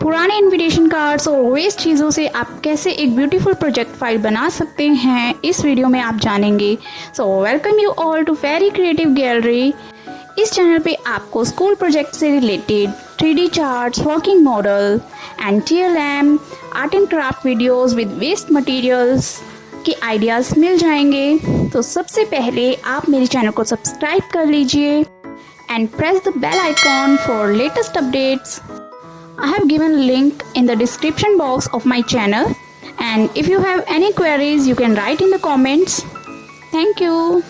पुराने invitation cards और waste चीज़ों से आप कैसे एक ब्यूटीफुल प्रोजेक्ट फाइल बना सकते हैं, इस वीडियो में आप जानेंगे। So welcome you all to Fairy Creative Gallery. इस चैनल पे आपको स्कूल प्रोजेक्ट से related 3D charts, working model and TLM, art and craft videos with waste materials के आइडियाज़ मिल जाएंगे। तो सबसे पहले आप मेरे चैनल को सब्सक्राइब कर लीजिए and press the bell icon for latest updates. I have given a link in the description box of my channel, and if you have any queries you can write in the comments. Thank you.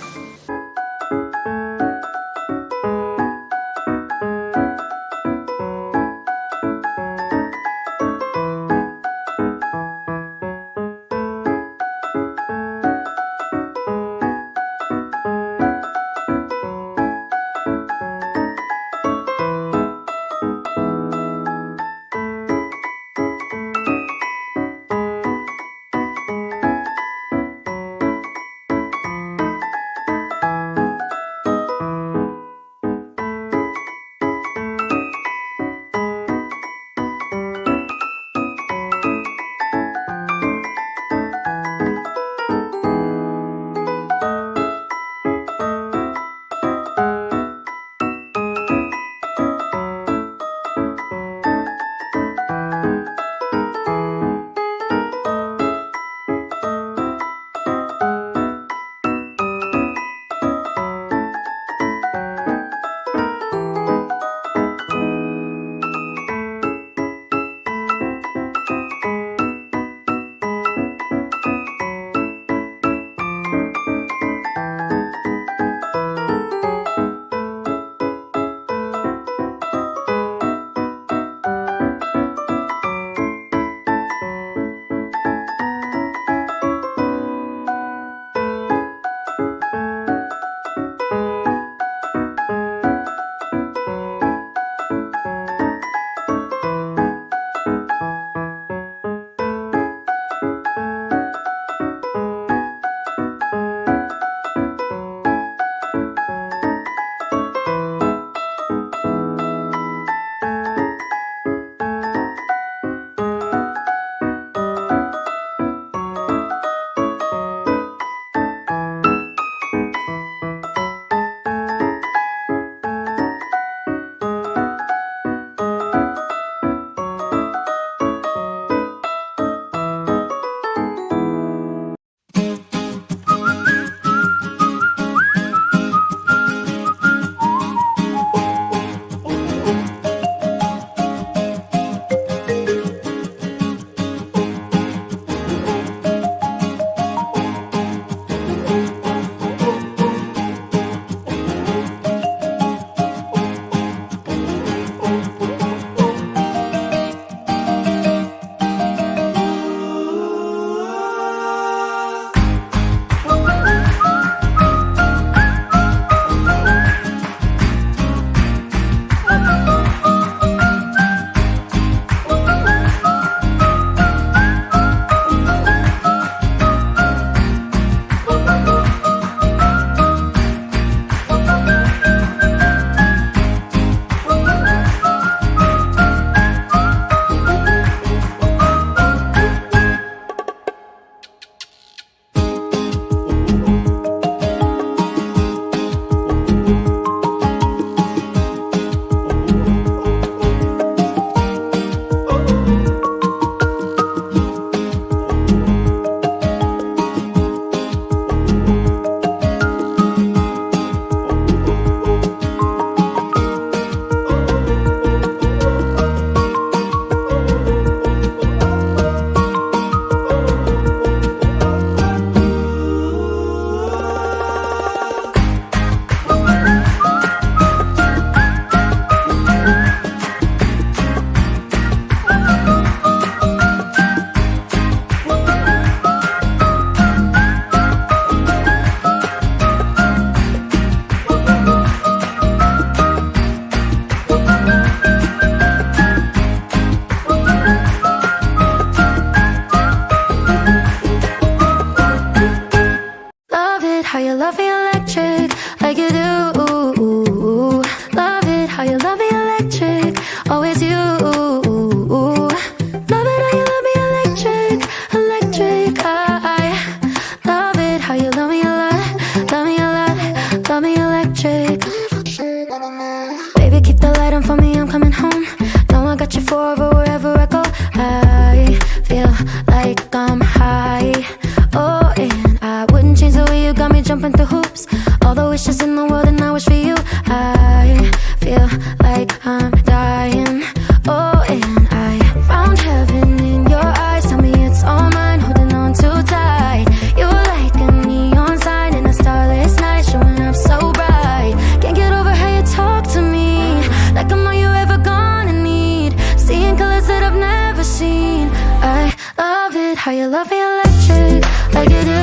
seen. I love it how you love me electric, like you do.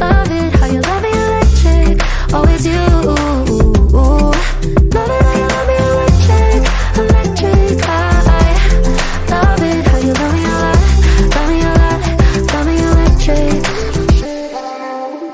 Love it how you love me electric, always you. Love it how you love me electric, electric. I love it how you love me a lot, love me a lot, love me electric.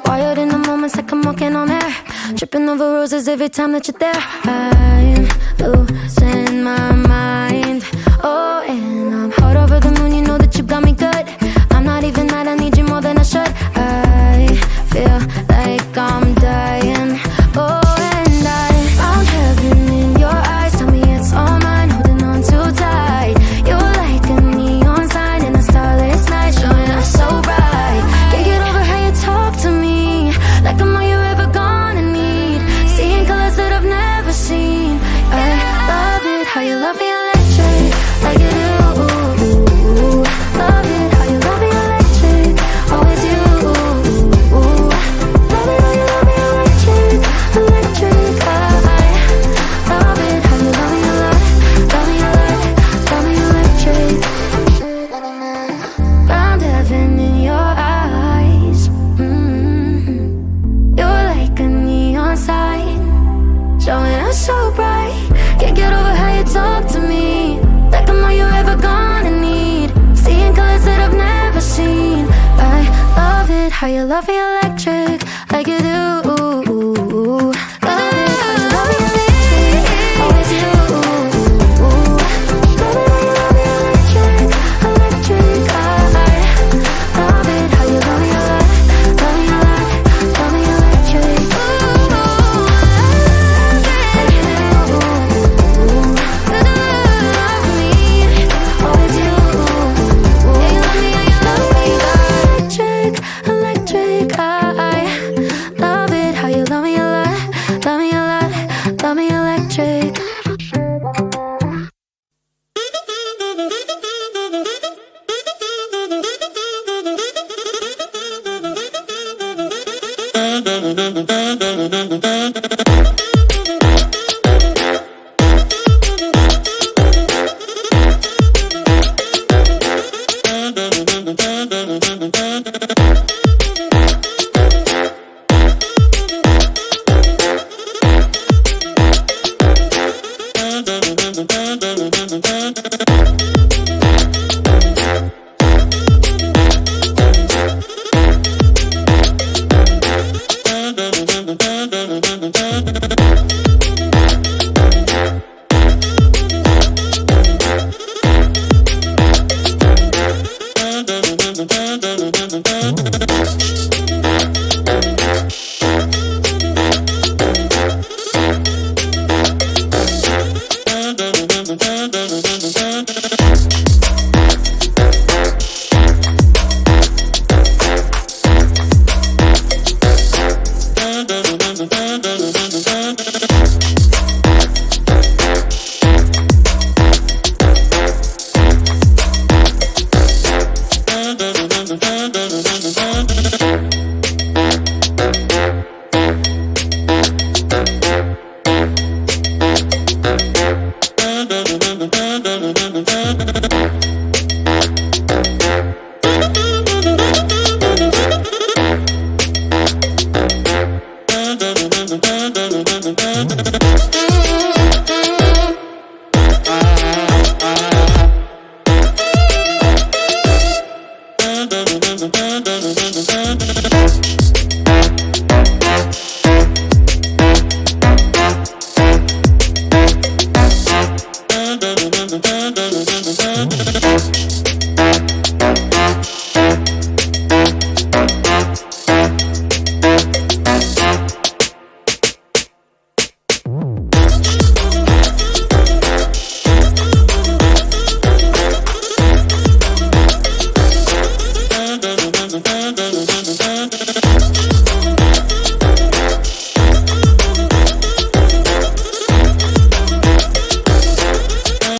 Wired in the moments like I'm walking on air, tripping over roses every time that you're there. I'm losing my mind. Oh, and I'm hot over the moon, you know that you got me good. I'm not even mad, I need you more than I should. I feel like I'm dying. Oh, and I found heaven in your eyes. Tell me it's all mine, holding on too tight. You're like a neon sign in a starless night, showing up so bright. Can't get over how you talk to me, like I'm all you're ever gonna need. Seeing colors that I've never seen. I love it how you love me electric, like you do. Love it how you love me electric, always you. Love it how you love me electric, electric. I love it how you love me a lot, love me a lot, love me electric. Found heaven in your eyes. You're like a neon sign, showing up so bright. Can't get over how you talk to me, like I'm all you're ever gonna need. Seeing colors that I've never seen. I love it how you love me electric, like you do. Love it how you love me electric, always you. Love it how you love me electric, electric. I love it how you love me a lot, love me a lot, love me electric. Like you do. Love me, always you. Yeah, you love me, yeah, you love me. Electric, electric. I love it how you love me a lot, love me a lot, love me electric.